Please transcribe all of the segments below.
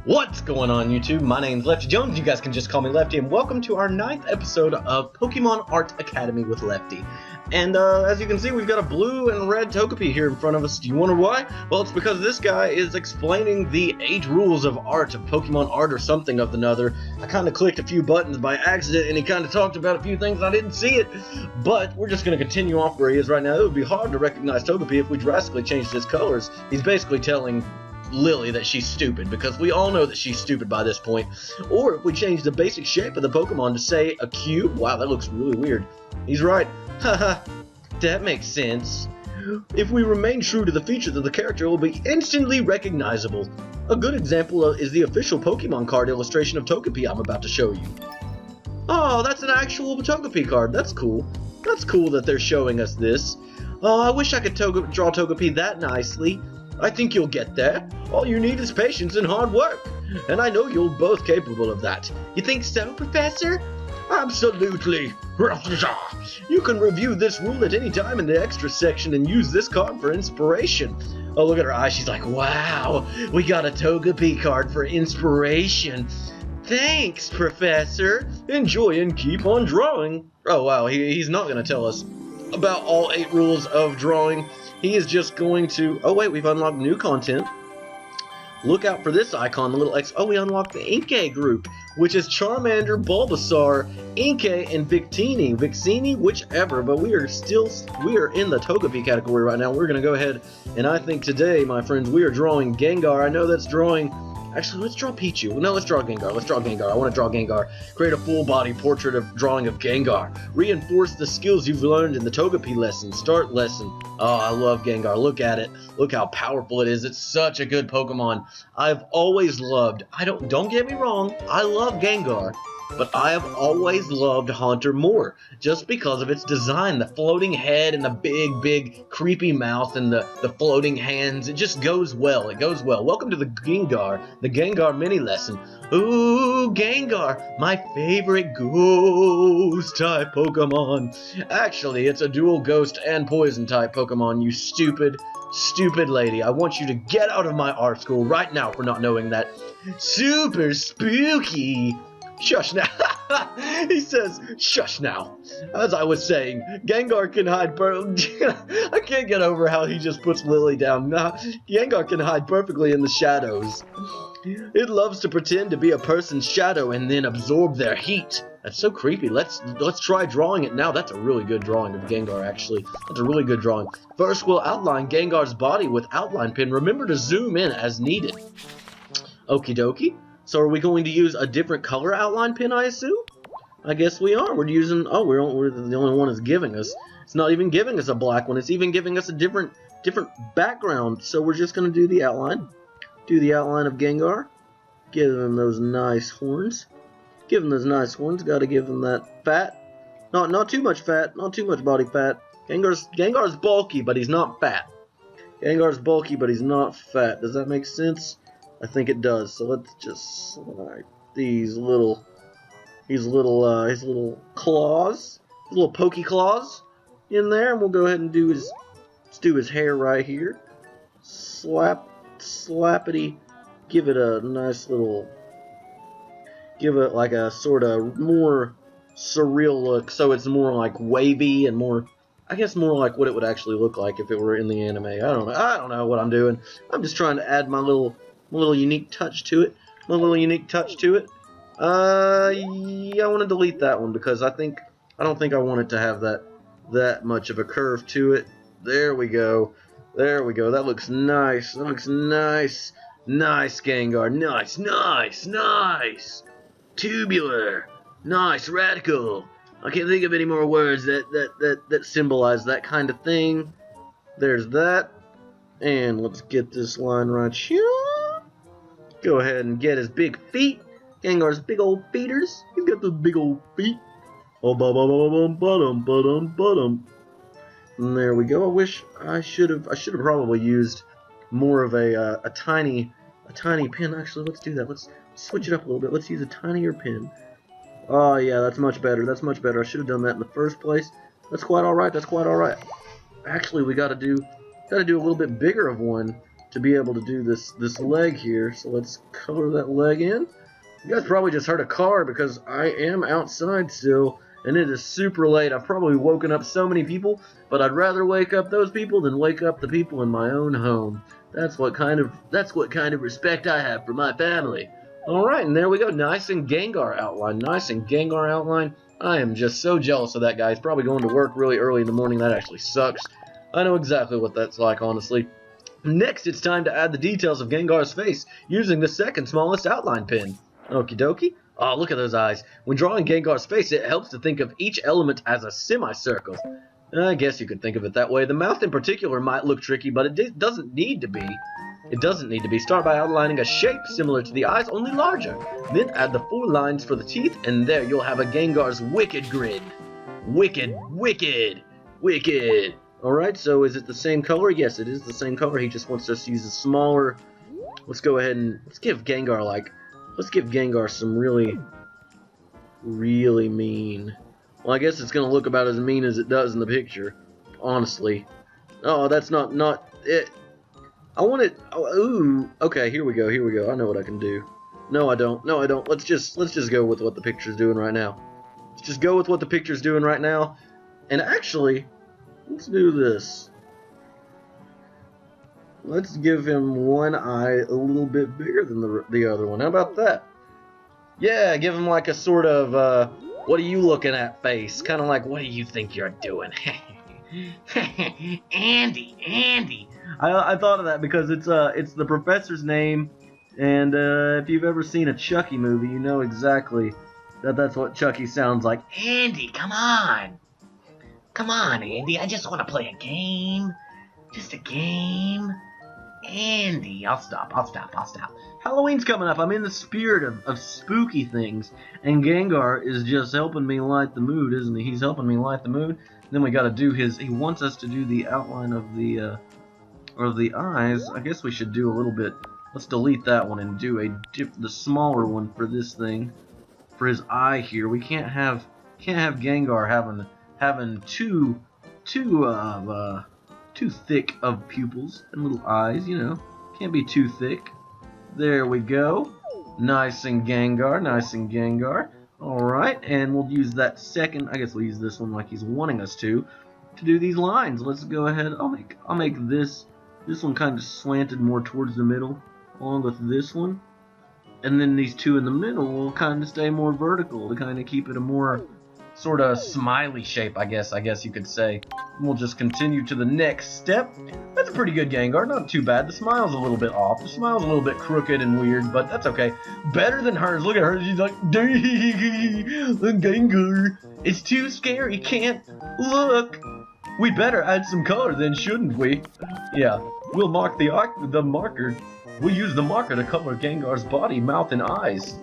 What's going on, YouTube? My name's Lefty Jones. You guys can just call me Lefty, and welcome to our 9th episode of Pokemon Art Academy with Lefty. And as you can see, we've got a blue and red Togepi here in front of us. Do you wonder why? Well, it's because this guy is explaining the 8 rules of art, of Pokemon art or something of another. I kind of clicked a few buttons by accident, and he kind of talked about a few things, and I didn't see it. But we're just going to continue off where he is right now. It would be hard to recognize Togepi if we drastically changed his colors. He's basically telling Lily that she's stupid, because we all know that she's stupid by this point. Or if we change the basic shape of the Pokemon to say a cube, wow, that looks really weird. He's right. Haha, that makes sense. If we remain true to the features of the character, it will be instantly recognizable. A good example is the official Pokemon card illustration of Togepi I'm about to show you. Oh, that's an actual Togepi card. That's cool. That's cool that they're showing us this. Oh, I wish I could draw Togepi that nicely. I think you'll get there. All you need is patience and hard work. And I know you're both capable of that. You think so, Professor? Absolutely. You can review this rule at any time in the extra section and use this card for inspiration. Oh, look at her eyes. She's like, wow, we got a Togepi card for inspiration. Thanks, Professor. Enjoy and keep on drawing. Oh, wow, he's not going to tell us about all 8 rules of drawing. He is just going to... Oh, wait, we've unlocked new content. Look out for this icon, the little X. Oh, we unlocked the Inkay group, which is Charmander, Bulbasaur, Inkay, and Victini. Victini, whichever, but we are in the Togepi category right now. We're going to go ahead, and I think today, my friends, we are drawing Gengar. I know that's drawing... Actually, let's draw Pichu. No, let's draw Gengar. Let's draw Gengar. I want to draw Gengar. Create a full-body portrait of drawing of Gengar. Reinforce the skills you've learned in the Togepi lesson. Start lesson. Oh, I love Gengar. Look at it. Look how powerful it is. It's such a good Pokemon. I've always loved... Don't get me wrong. I love Gengar. But I have always loved Haunter more, just because of its design, the floating head and the big creepy mouth and the floating hands. It just goes well. It goes well. Welcome to the Gengar mini lesson. Ooh, Gengar, my favorite ghost type Pokemon. Actually, it's a dual ghost and poison type Pokemon, you stupid lady. I want you to get out of my art school right now for not knowing that. Super spooky. Shush now. He says, shush now. As I was saying, Gengar can hide I can't get over how he just puts Lily down. Gengar can hide perfectly in the shadows. It loves to pretend to be a person's shadow and then absorb their heat. That's so creepy. Let's try drawing it now. That's a really good drawing of Gengar, actually. That's a really good drawing. First, we'll outline Gengar's body with outline pen. Remember to zoom in as needed. Okie dokie. So are we going to use a different color outline pen, I assume? I guess we are. We're using... Oh, we're the only one is giving us. It's not even giving us a black one. It's even giving us a different background. So we're just going to do the outline. Do the outline of Gengar. Give him those nice horns. Give him those nice horns. Got to give him that fat. Not too much fat. Not too much body fat. Gengar's bulky, but he's not fat. Gengar's bulky, but he's not fat. Does that make sense? I think it does. So let's just slide these little claws, his little pokey claws in there, and we'll go ahead and do his hair right here. Slappity, give it a nice little, give it like a sort of more surreal look, so it's more like wavy and more, I guess more like what it would actually look like if it were in the anime. I don't know what I'm doing. I'm just trying to add my little unique touch to it. Yeah, I want to delete that one because I don't think I want it to have that much of a curve to it. There we go. That looks nice. Nice, Gengar. Nice. Tubular. Nice, radical. I can't think of any more words that symbolize that kind of thing. There's that. And let's get this line right here. Go ahead and get his big feet. Gengar's big old feeters. He's got the big old feet. Oh, and there we go. I wish I should have probably used more of a tiny pen. Actually, let's do that. Let's switch it up a little bit. Let's use a tinier pen. Oh yeah, that's much better. I should have done that in the first place. That's quite all right. Actually, we got to do a little bit bigger of one to be able to do this leg here. So let's color that leg in. You guys probably just heard a car because I am outside still, and it is super late. I've probably woken up so many people, but I'd rather wake up those people than wake up the people in my own home. That's what kind of respect I have for my family. Alright, and there we go. Nice and Gengar outline. Nice and Gengar outline. I am just so jealous of that guy. He's probably going to work really early in the morning. That actually sucks. I know exactly what that's like, honestly. Next, it's time to add the details of Gengar's face using the second smallest outline pen. Okie dokie. Oh, look at those eyes. When drawing Gengar's face, it helps to think of each element as a semicircle. I guess you could think of it that way. The mouth in particular might look tricky, but it doesn't need to be. It doesn't need to be. Start by outlining a shape similar to the eyes, only larger. Then add the 4 lines for the teeth, and there you'll have a Gengar's wicked grin. Wicked, wicked, wicked. Alright, so is it the same color? Yes, it is the same color. He just wants us to use a smaller... Let's go ahead and... Let's give Gengar some really, really mean... Well, I guess it's going to look about as mean as it does in the picture. Honestly. Oh, that's not it. I want it... Oh, ooh. Okay, here we go, here we go. I know what I can do. No, I don't. No, I don't. Let's just go with what the picture's doing right now. Let's just go with what the picture's doing right now. And actually, let's do this. Let's give him one eye a little bit bigger than the other one. How about that? Yeah, give him like a sort of, what are you looking at face? Kind of like, what do you think you're doing? Andy. I thought of that because it's the professor's name, and if you've ever seen a Chucky movie, you know exactly that's what Chucky sounds like. Andy, come on. Come on, Andy. I just want to play a game. Just a game. Andy, I'll stop. Halloween's coming up. I'm in the spirit of spooky things, and Gengar is just helping me light the mood, isn't he? He's helping me light the mood. Then we got to do he wants us to do the outline of the eyes. I guess we should do a little bit. Let's delete that one and do the smaller one for this thing, for his eye here. We can't have Gengar having too thick of pupils and little eyes, you know. Can't be too thick. There we go. Nice and Gengar. Alright, and we'll use that second, I guess we'll use this one like he's wanting us to do these lines. Let's go ahead. I'll make this one kind of slanted more towards the middle, along with this one. And then these two in the middle will kind of stay more vertical to kind of keep it a more sort of smiley shape, I guess you could say. We'll just continue to the next step. That's a pretty good Gengar, not too bad. The smile's a little bit off. The smile's a little bit crooked and weird, but that's okay. Better than hers. Look at her. She's like, Gengar. It's too scary. Can't look. We better add some color then, shouldn't we? Yeah, we'll mark the marker. We'll use the marker to color Gengar's body, mouth, and eyes.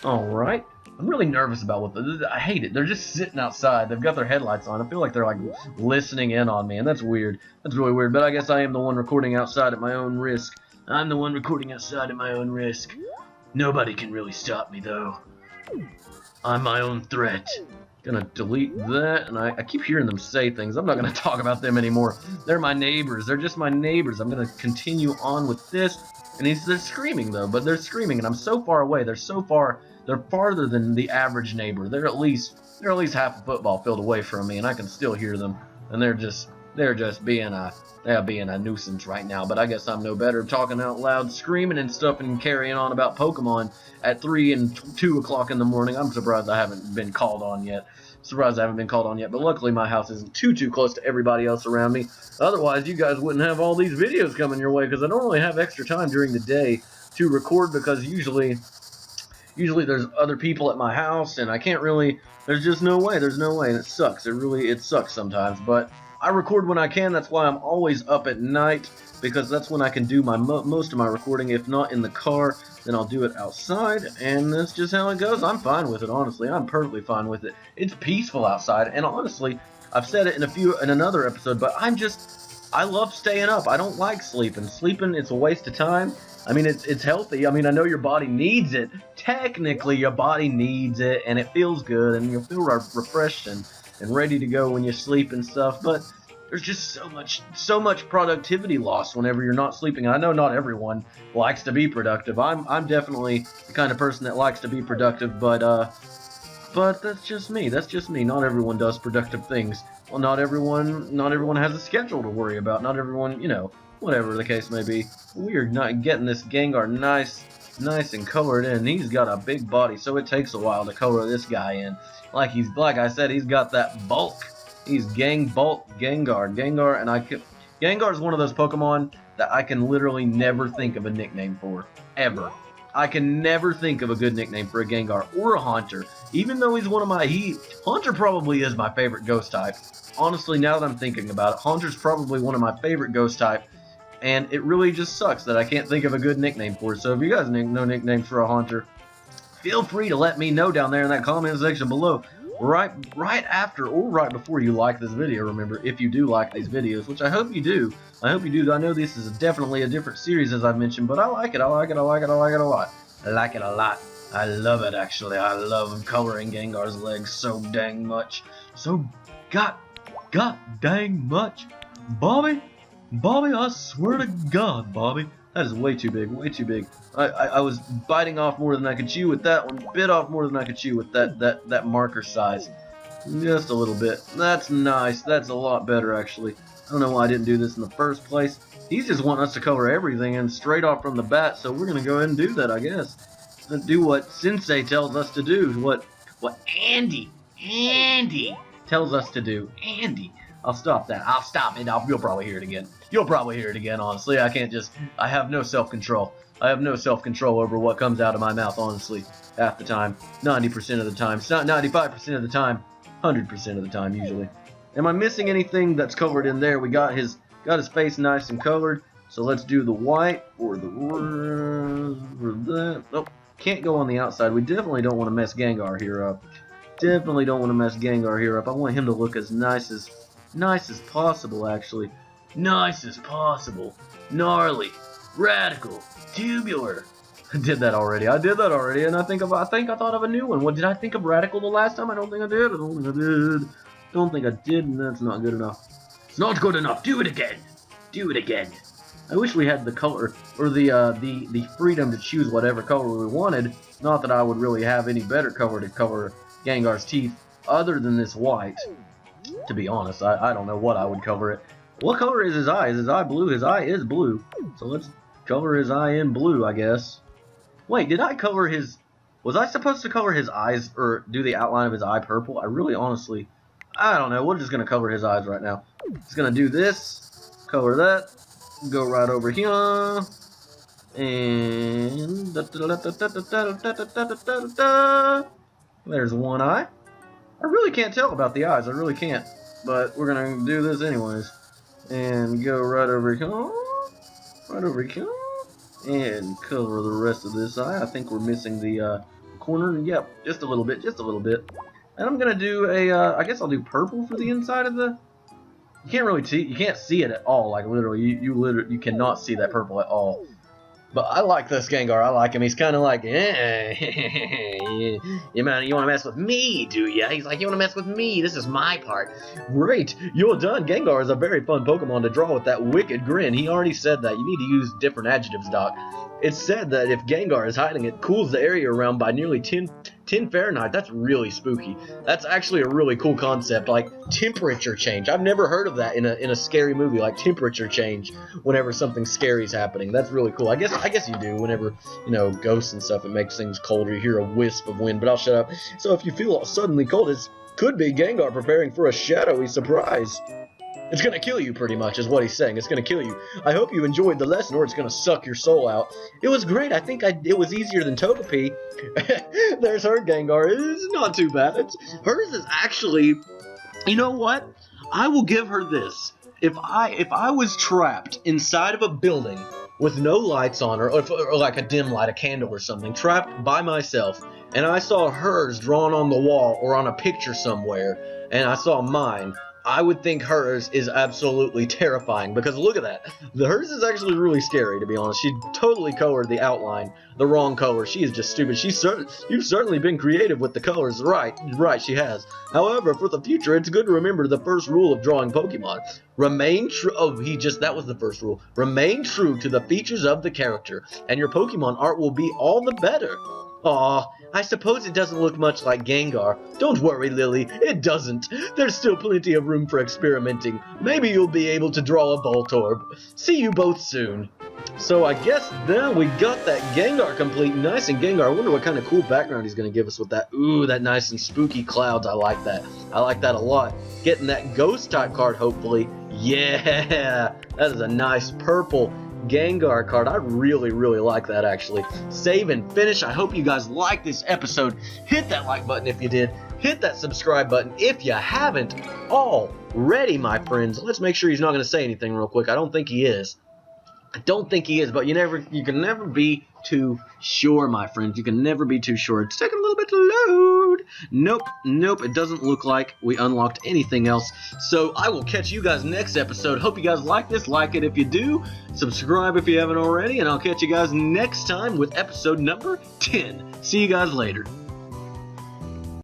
Alright. I'm really nervous about I hate it. They're just sitting outside. They've got their headlights on. I feel like they're like listening in on me, and that's weird. That's really weird, but I guess I am the one recording outside at my own risk. I'm the one recording outside at my own risk. Nobody can really stop me, though. I'm my own threat. Gonna delete that, and I keep hearing them say things. I'm not gonna talk about them anymore. They're my neighbors. They're just my neighbors. I'm gonna continue on with this. And they're screaming, though, but they're screaming, and I'm so far away. They're farther than the average neighbor. They're at least half a football field away from me, and I can still hear them. And they're just being a nuisance right now. But I guess I'm no better talking out loud, screaming and stuff, and carrying on about Pokemon at 3 and 2 o'clock in the morning. I'm surprised I haven't been called on yet. But luckily my house isn't too close to everybody else around me. Otherwise, you guys wouldn't have all these videos coming your way, because I don't really have extra time during the day to record, because usually there's other people at my house, and I can't really, there's no way, and it sucks. It sucks sometimes, but I record when I can. That's why I'm always up at night, because that's when I can do most of my recording. If not in the car, then I'll do it outside, and that's just how it goes. I'm fine with it, honestly. I'm perfectly fine with it. It's peaceful outside, and honestly, I've said it in another episode, but I love staying up. I don't like sleeping. Sleeping, it's a waste of time. I mean, it's healthy. I mean, I know your body needs it. Technically, your body needs it, and it feels good, and you'll feel refreshed and ready to go when you sleep and stuff. But there's just so much productivity loss whenever you're not sleeping. And I know not everyone likes to be productive. I'm definitely the kind of person that likes to be productive, but that's just me. That's just me. Not everyone does productive things. Well, not everyone has a schedule to worry about. Not everyone, whatever the case may be. We're not getting this Gengar nice and colored in. He's got a big body, so it takes a while to color this guy in. Like I said, he's got that bulk. He's bulk Gengar. Gengar is one of those Pokemon that I can literally never think of a nickname for, ever. I can never think of a good nickname for a Gengar or a Haunter, even though he's one of Haunter probably is my favorite ghost type. Honestly, now that I'm thinking about it, Haunter's probably one of my favorite ghost type, and it really just sucks that I can't think of a good nickname for it. So if you guys know nicknames for a Haunter, feel free to let me know down there in that comment section below. Right after or right before you like this video, remember, if you do like these videos, which I hope you do. I know this is definitely a different series, as I mentioned, but I like it a lot. I like it a lot. I love it, actually. I love coloring Gengar's legs so dang much. So god dang much. Bobby, I swear to God, Bobby. That is way too big. I was biting off more than I could chew with that one. Bit off more than I could chew with that marker size. Just a little bit. That's nice. That's a lot better, actually. I don't know why I didn't do this in the first place. He's just wanting us to cover everything and straight off from the bat, so we're going to go ahead and do that, I guess. Do what Sensei tells us to do. What Andy tells us to do. Andy. I'll stop that. I'll stop it. You'll probably hear it again. Honestly. I have no self-control. I have no self-control over what comes out of my mouth, honestly. Half the time. 90% of the time. It's not 95% of the time. 100% of the time, usually. Am I missing anything that's covered in there? We got his face nice and colored. So let's do the white or that. Nope. Can't go on the outside. We definitely don't want to mess Gengar here up. I want him to look as nice as possible, actually. Nice as possible. Gnarly. Radical. Tubular. I did that already, and I think I thought of a new one. What, did I think of Radical the last time? I don't think I did. And that's not good enough. It's not good enough. Do it again. I wish we had the color, or the freedom to choose whatever color we wanted. Not that I would really have any better color to cover Gengar's teeth, other than this white. To be honest, I don't know what I would cover it. What color is his eye? Is his eye blue? His eye is blue. So let's cover his eye in blue, I guess. Wait, did I cover his... Was I supposed to cover his eyes, or do the outline of his eye purple? I really, honestly... I don't know. We're just going to cover his eyes right now. Just going to do this. Color that. Go right over here. And... There's one eye. I really can't tell about the eyes. I really can't. But we're going to do this anyways. And go right over here. And cover the rest of this eye. I think we're missing the corner. Yep, just a little bit. And I'm going to do I guess I'll do purple for the inside of the... You can't really see, you can't see it at all. Like, literally, you cannot see that purple at all. But I like this Gengar. I like him. He's kind of like, you want to mess with me, do ya? He's like, you want to mess with me? This is my part. Great. You're done. Gengar is a very fun Pokemon to draw with that wicked grin. He already said that. You need to use different adjectives, Doc. It's said that if Gengar is hiding, it cools the area around by nearly 10 Fahrenheit. That's really spooky. That's actually a really cool concept, like temperature change. I've never heard of that in a scary movie, like temperature change whenever something scary is happening. That's really cool. I guess you do whenever, ghosts and stuff, it makes things colder. You hear a wisp of wind, but I'll shut up. So if you feel suddenly cold, it could be Gengar preparing for a shadowy surprise. It's going to kill you, pretty much, is what he's saying. It's going to kill you. I hope you enjoyed the lesson, or it's going to suck your soul out. It was great. I think it was easier than Togepi. There's her Gengar. It's not too bad. Hers is actually... You know what? I will give her this. If I was trapped inside of a building with no lights on, or like a dim light, a candle or something, trapped by myself, and I saw hers drawn on the wall or on a picture somewhere, and I saw mine, I would think hers is absolutely terrifying, because look at that. Hers is actually really scary, to be honest. She totally colored the outline the wrong color. She is just stupid. You've certainly been creative with the colors. Right, she has. However, for the future, it's good to remember the first rule of drawing Pokemon. Remain true. Oh, that was the first rule. Remain true to the features of the character, and your Pokemon art will be all the better. Aw, I suppose it doesn't look much like Gengar. Don't worry, Lily, it doesn't. There's still plenty of room for experimenting. Maybe you'll be able to draw a Voltorb. See you both soon. So I guess then we got that Gengar complete. Nice and Gengar. I wonder what kind of cool background he's going to give us with that. Ooh, that nice and spooky clouds. I like that. I like that a lot. Getting that ghost type card, hopefully. Yeah, that is a nice purple Gengar card. I really like that, actually. Save and finish. I hope you guys liked this episode. Hit that like button if you did. Hit that subscribe button if you haven't already, my friends. Let's make sure he's not going to say anything real quick. I don't think he is. But you can never be too sure, my friends. You can never be too sure. It's taking a little bit to load. Nope, it doesn't look like we unlocked anything else. So I will catch you guys next episode. Hope you guys like this. Like it if you do. Subscribe if you haven't already. And I'll catch you guys next time with episode number 10. See you guys later.